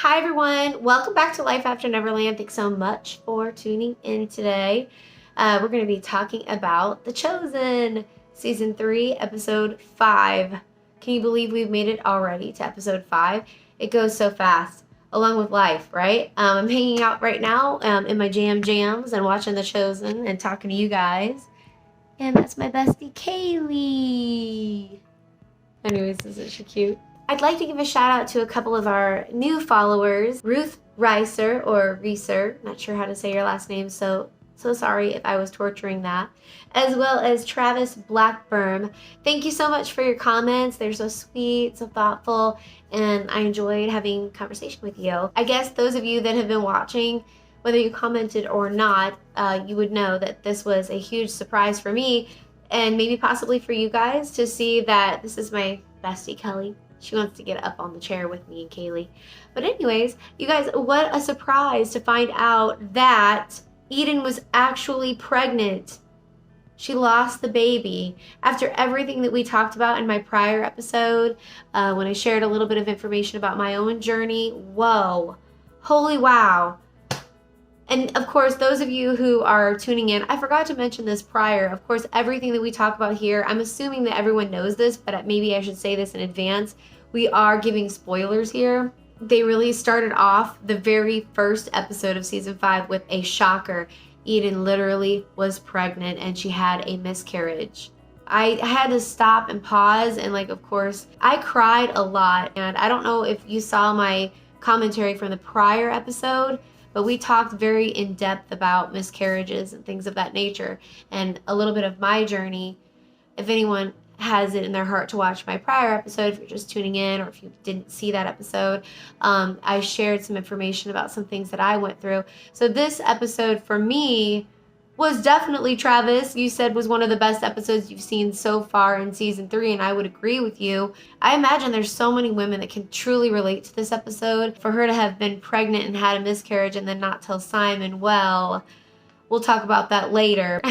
Hi everyone, welcome back to Life After Neverland. Thanks so much for tuning in today. We're going to be talking about The Chosen, Season 3, Episode 5. Can you believe we've made it already to Episode 5? It goes so fast, along with life, right? I'm hanging out right now in my jams and watching The Chosen and talking to you guys. And that's my bestie, Kaylee. Anyways, isn't she cute? I'd like to give a shout out to a couple of our new followers, Ruth Reiser or Reiser, not sure how to say your last name, so sorry if I was torturing that, as well as Travis Blackburn. Thank you so much for your comments. They're so sweet, so thoughtful, and I enjoyed having conversation with you. I guess those of you that have been watching, whether you commented or not, you would know that this was a huge surprise for me, and maybe possibly for you guys, to see that this is my bestie, Kelly. She wants to get up on the chair with me and Kaylee. But anyways, you guys, what a surprise to find out that Eden was actually pregnant. She lost the baby. After everything that we talked about in my prior episode, when I shared a little bit of information about my own journey, whoa, holy wow. And of course, those of you who are tuning in, I forgot to mention this prior. Of course, everything that we talk about here, I'm assuming that everyone knows this, but maybe I should say this in advance. We are giving spoilers here. They really started off the very first episode of season 5 with a shocker. Eden literally was pregnant and she had a miscarriage. I had to stop and pause and of course, I cried a lot. And I don't know if you saw my commentary from the prior episode, but we talked very in depth about miscarriages and things of that nature and a little bit of my journey. If anyone has it in their heart to watch my prior episode, if you're just tuning in or if you didn't see that episode, I shared some information about some things that I went through. So this episode for me was definitely, Travis, you said was one of the best episodes you've seen so far in season 3, and I would agree with you. I imagine there's so many women that can truly relate to this episode. For her to have been pregnant and had a miscarriage and then not tell Simon, well, we'll talk about that later.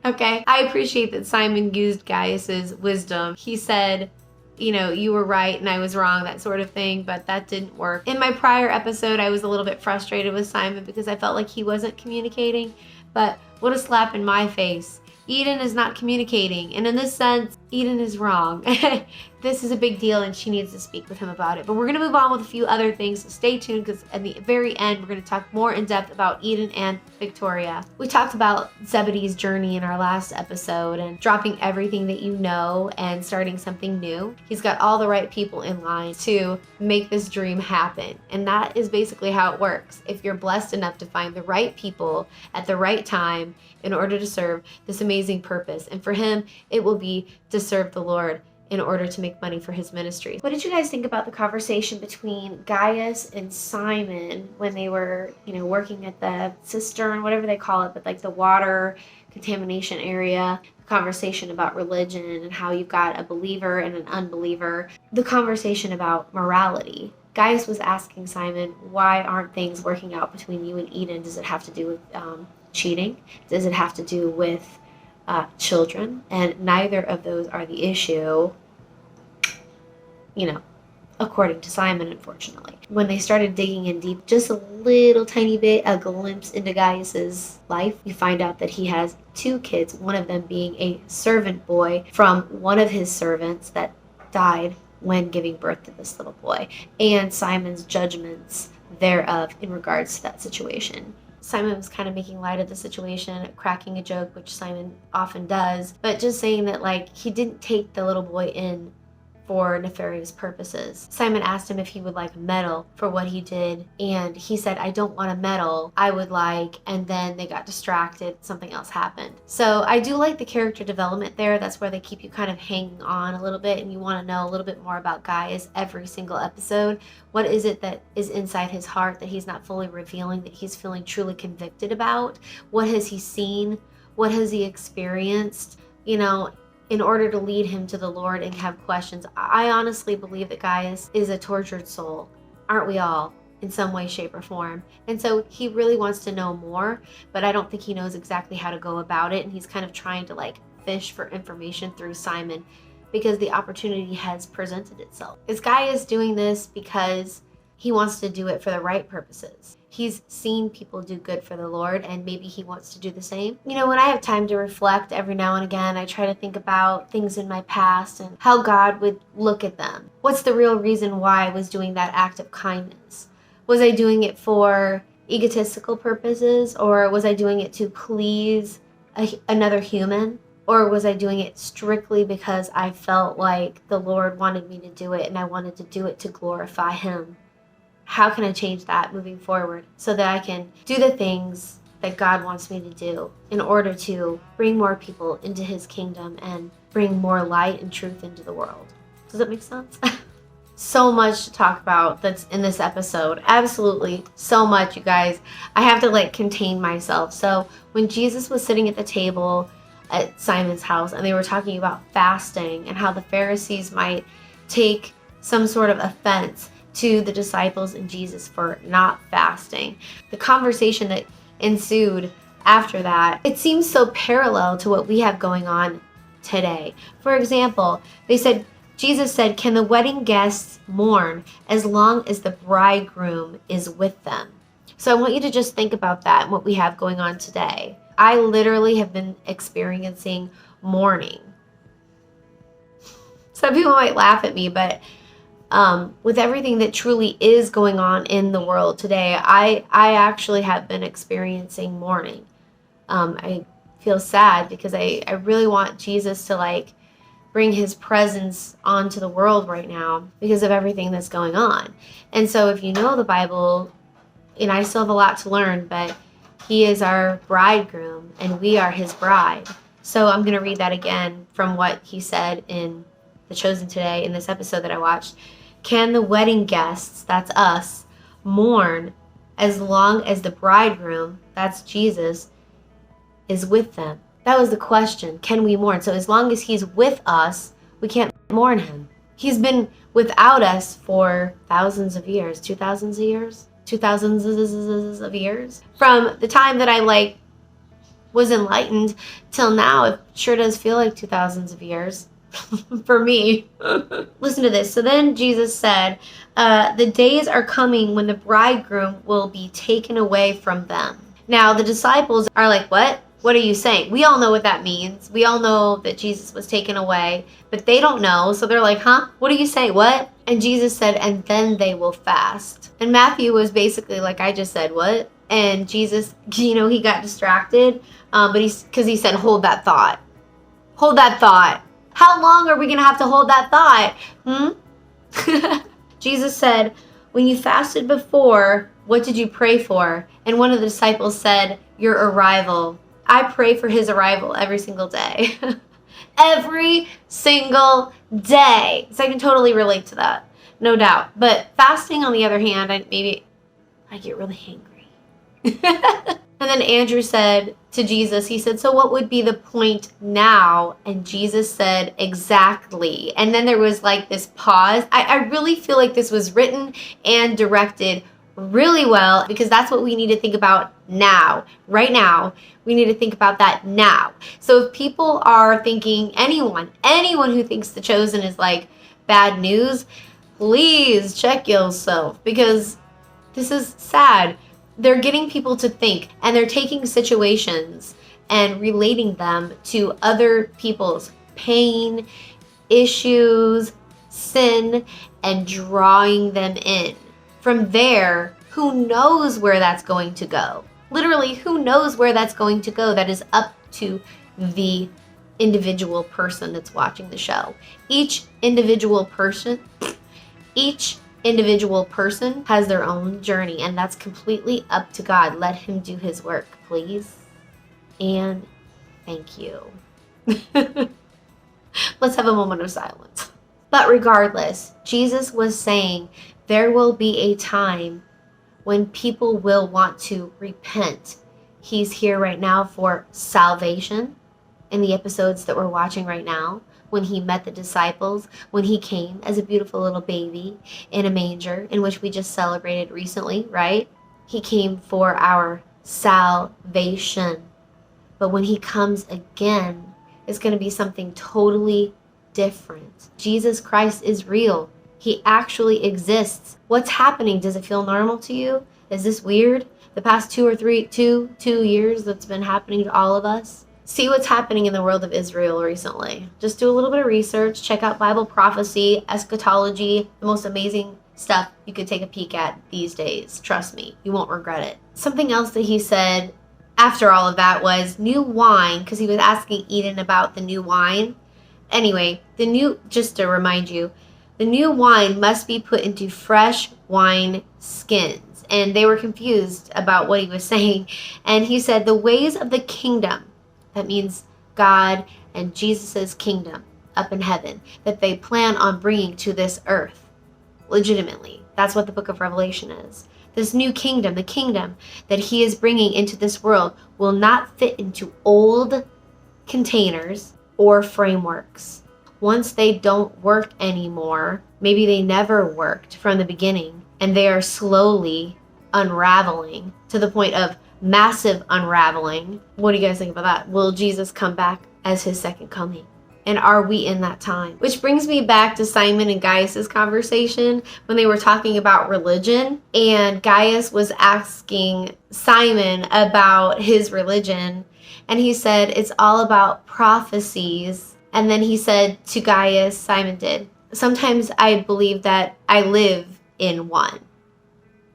Okay, I appreciate that Simon used Gaius's wisdom. He said, you were right and I was wrong, that sort of thing, but that didn't work. In my prior episode, I was a little bit frustrated with Simon because I felt like he wasn't communicating. But what a slap in my face. Eden is not communicating. And in this sense, Eden is wrong. This is a big deal and she needs to speak with him about it. But we're going to move on with a few other things. So stay tuned because at the very end, we're going to talk more in depth about Eden and Victoria. We talked about Zebedee's journey in our last episode and dropping everything that you know and starting something new. He's got all the right people in line to make this dream happen. And that is basically how it works. If you're blessed enough to find the right people at the right time in order to serve this amazing purpose. And for him, it will be to serve the Lord in order to make money for his ministry. What did you guys think about the conversation between Gaius and Simon when they were, working at the cistern, whatever they call it, but the water contamination area? The conversation about religion and how you've got a believer and an unbeliever. The conversation about morality. Gaius was asking Simon, why aren't things working out between you and Eden? Does it have to do with cheating? Does it have to do with children? And neither of those are the issue, according to Simon, unfortunately. When they started digging in deep, just a little tiny bit, a glimpse into Gaius's life, you find out that he has 2 kids, one of them being a servant boy from one of his servants that died when giving birth to this little boy, and Simon's judgments thereof in regards to that situation. Simon was kind of making light of the situation, cracking a joke, which Simon often does, but just saying that he didn't take the little boy in for nefarious purposes. Simon asked him if he would like medal for what he did, and he said, I don't want a medal, I would like, and then they got distracted, something else happened. So I do like the character development there. That's where they keep you kind of hanging on a little bit, and you want to know a little bit more about Gaius every single episode. What is it that is inside his heart that he's not fully revealing, that he's feeling truly convicted about? What has he seen? What has he experienced? In order to lead him to the Lord and have questions. I honestly believe that Gaius is a tortured soul. Aren't we all? In some way, shape, or form. And so he really wants to know more, but I don't think he knows exactly how to go about it. And he's kind of trying to fish for information through Simon because the opportunity has presented itself. Is Gaius doing this because He wants to do it for the right purposes. He's seen people do good for the Lord, and maybe he wants to do the same. You know, when I have time to reflect every now and again, I try to think about things in my past and how God would look at them. What's the real reason why I was doing that act of kindness? Was I doing it for egotistical purposes, or was I doing it to please another human? Or was I doing it strictly because I felt like the Lord wanted me to do it and I wanted to do it to glorify him? How can I change that moving forward so that I can do the things that God wants me to do in order to bring more people into his kingdom and bring more light and truth into the world? Does that make sense? So much to talk about that's in this episode. Absolutely so much, you guys. I have to contain myself. So when Jesus was sitting at the table at Simon's house and they were talking about fasting and how the Pharisees might take some sort of offense to the disciples and Jesus for not fasting, the conversation that ensued after that, it seems so parallel to what we have going on today. For example, Jesus said, "Can the wedding guests mourn as long as the bridegroom is with them?" So I want you to just think about that and what we have going on today. I literally have been experiencing mourning. Some people might laugh at me, but with everything that truly is going on in the world today, I actually have been experiencing mourning. I feel sad because I really want Jesus to bring his presence onto the world right now because of everything that's going on. And so if you know the Bible, and I still have a lot to learn, but he is our bridegroom and we are his bride. So I'm going to read that again from what he said in The Chosen today in this episode that I watched. Can the wedding guests, that's us, mourn as long as the bridegroom, that's Jesus, is with them? That was the question. Can we mourn? So as long as he's with us, we can't mourn him. He's been without us for thousands of years, 2,000 years, 2,000 of years. From the time that I was enlightened till now, it sure does feel like 2,000 of years. For me. Listen to this. So then Jesus said, the days are coming when the bridegroom will be taken away from them. Now the disciples are like, what? What are you saying? We all know what that means. We all know that Jesus was taken away, but they don't know. So they're like, huh? What do you say? What? And Jesus said, and then they will fast. And Matthew was basically like I just said, what? And Jesus, he got distracted, because he said, hold that thought. Hold that thought. How long are we going to have to hold that thought? Jesus said, when you fasted before, what did you pray for? And one of the disciples said, your arrival. I pray for his arrival every single day. Every single day. So I can totally relate to that. No doubt. But fasting, on the other hand, I get really hangry. And then Andrew said to Jesus, he said, so what would be the point now? And Jesus said, exactly. And then there was this pause. I really feel like this was written and directed really well because that's what we need to think about now. Right now, we need to think about that now. So if people are thinking, anyone who thinks The Chosen is bad news, please check yourself because this is sad. They're getting people to think, and they're taking situations and relating them to other people's pain, issues, sin, and drawing them in. From there, who knows where that's going to go? Literally, who knows where that's going to go? That is up to the individual person that's watching the show. Each individual person has their own journey, and that's completely up to God. Let him do his work, please. And thank you. Let's have a moment of silence. But regardless, Jesus was saying there will be a time when people will want to repent. He's here right now for salvation in the episodes that we're watching right now. When he met the disciples, when he came as a beautiful little baby in a manger, in which we just celebrated recently, right? He came for our salvation. But when he comes again, it's going to be something totally different. Jesus Christ is real. He actually exists. What's happening? Does it feel normal to you? Is this weird? The past 2 years that's been happening to all of us? See what's happening in the world of Israel recently. Just do a little bit of research. Check out Bible prophecy, eschatology, the most amazing stuff you could take a peek at these days. Trust me, you won't regret it. Something else that he said after all of that was new wine, because he was asking Eden about the new wine. Anyway, just to remind you, the new wine must be put into fresh wine skins. And they were confused about what he was saying. And he said, the ways of the kingdom, that means God and Jesus' kingdom up in heaven, that they plan on bringing to this earth. Legitimately. That's what the book of Revelation is. This new kingdom, the kingdom that he is bringing into this world, will not fit into old containers or frameworks. Once they don't work anymore, maybe they never worked from the beginning, and they are slowly unraveling to the point of massive unraveling. What do you guys think about that? Will Jesus come back as his second coming? And are we in that time? Which brings me back to Simon and Gaius' conversation when they were talking about religion. And Gaius was asking Simon about his religion. And he said, it's all about prophecies. And then he said to Gaius, Simon did, sometimes I believe that I live in one.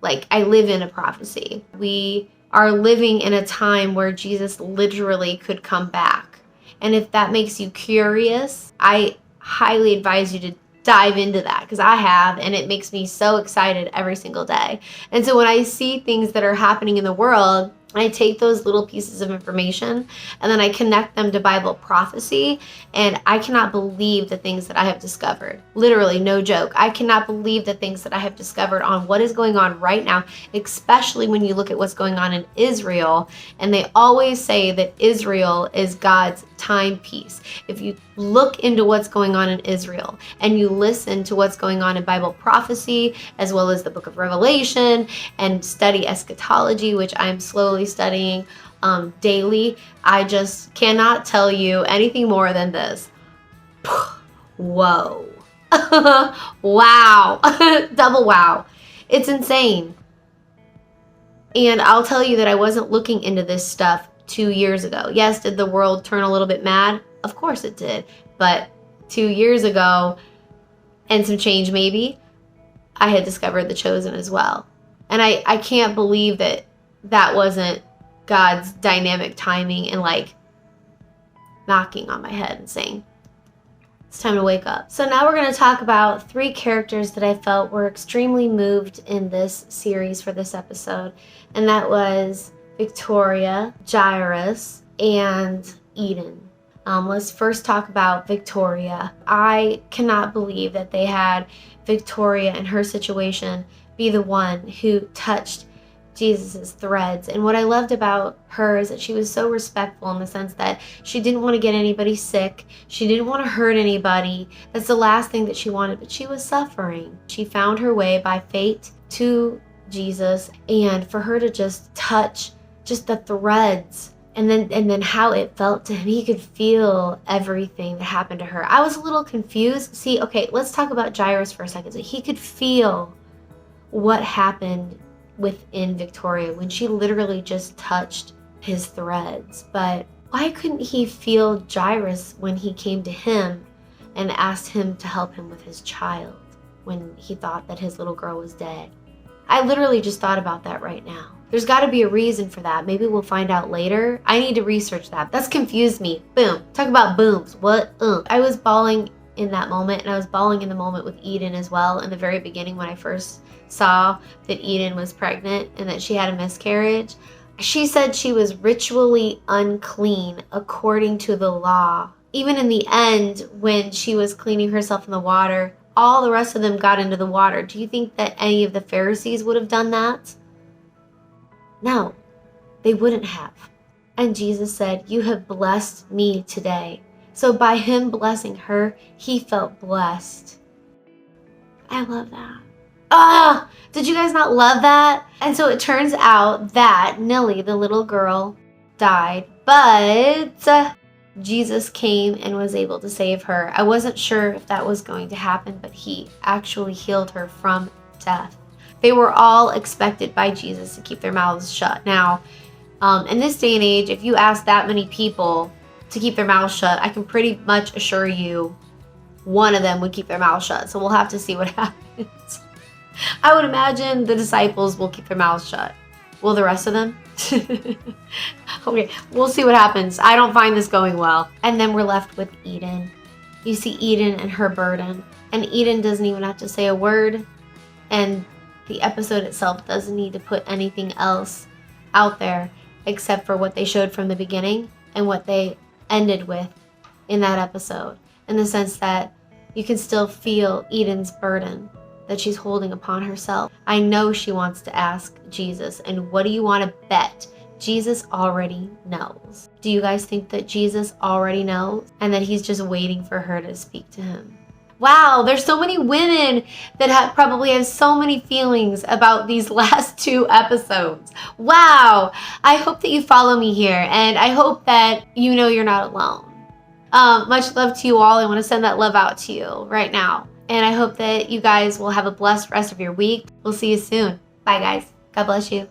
Like, I live in a prophecy. We are living in a time where Jesus literally could come back. And if that makes you curious, I highly advise you to dive into that, because I have, and it makes me so excited every single day. And so when I see things that are happening in the world, I take those little pieces of information and then I connect them to Bible prophecy, and I cannot believe the things that I have discovered. Literally, no joke. I cannot believe the things that I have discovered on what is going on right now, especially when you look at what's going on in Israel. And they always say that Israel is God's timepiece. If you look into what's going on in Israel and you listen to what's going on in Bible prophecy, as well as the book of Revelation, and study eschatology, which I'm slowly studying daily, I just cannot tell you anything more than this. Whoa. Wow. Double wow. It's insane. And I'll tell you that I wasn't looking into this stuff 2 years ago. Yes, did the world turn a little bit mad? Of course it did. But 2 years ago, and some change maybe, I had discovered The Chosen as well. And I can't believe that that wasn't God's dynamic timing and like knocking on my head and saying, it's time to wake up. So now we're going to talk about 3 characters that I felt were extremely moved in this series for this episode. And that was Victoria, Jairus, and Eden. Let's first talk about Victoria. I cannot believe that they had Victoria and her situation be the one who touched Jesus's threads. And what I loved about her is that she was so respectful in the sense that she didn't want to get anybody sick. She didn't want to hurt anybody. That's the last thing that she wanted, but she was suffering. She found her way by faith to Jesus, and for her to just touch just the threads and then how it felt to him. He could feel everything that happened to her. I was a little confused. See, okay, let's talk about Jairus for a second. So he could feel what happened within Victoria when she literally just touched his threads. But why couldn't he feel Jairus when he came to him and asked him to help him with his child when he thought that his little girl was dead? I literally just thought about that right now. There's got to be a reason for that. Maybe we'll find out later. I need to research that. That's confused me. Boom. Talk about booms. What? I was bawling in that moment, and I was bawling in the moment with Eden as well in the very beginning when I first saw that Eden was pregnant and that she had a miscarriage. She said she was ritually unclean according to the law. Even in the end, when she was cleaning herself in the water, all the rest of them got into the water. Do you think that any of the Pharisees would have done that? No, they wouldn't have. And Jesus said, "You have blessed me today." So by him blessing her, he felt blessed. I love that. Did you guys not love that? And so it turns out that Nilly, the little girl, died, but Jesus came and was able to save her. I wasn't sure if that was going to happen, but he actually healed her from death. They were all expected by Jesus to keep their mouths shut. Now, in this day and age, if you ask that many people to keep their mouths shut, I can pretty much assure you one of them would keep their mouths shut. So we'll have to see what happens. I would imagine the disciples will keep their mouths shut. Will the rest of them? Okay, we'll see what happens. I don't find this going well. And then we're left with Eden. You see Eden and her burden. And Eden doesn't even have to say a word. And the episode itself doesn't need to put anything else out there except for what they showed from the beginning and what they ended with in that episode. In the sense that you can still feel Eden's burden that she's holding upon herself. I know she wants to ask Jesus, and what do you want to bet? Jesus already knows. Do you guys think that Jesus already knows and that he's just waiting for her to speak to him? Wow, there's so many women that probably have so many feelings about these last 2 episodes. Wow, I hope that you follow me here, and I hope that you know you're not alone. Much love to you all. I want to send that love out to you right now. And I hope that you guys will have a blessed rest of your week. We'll see you soon. Bye, guys. God bless you.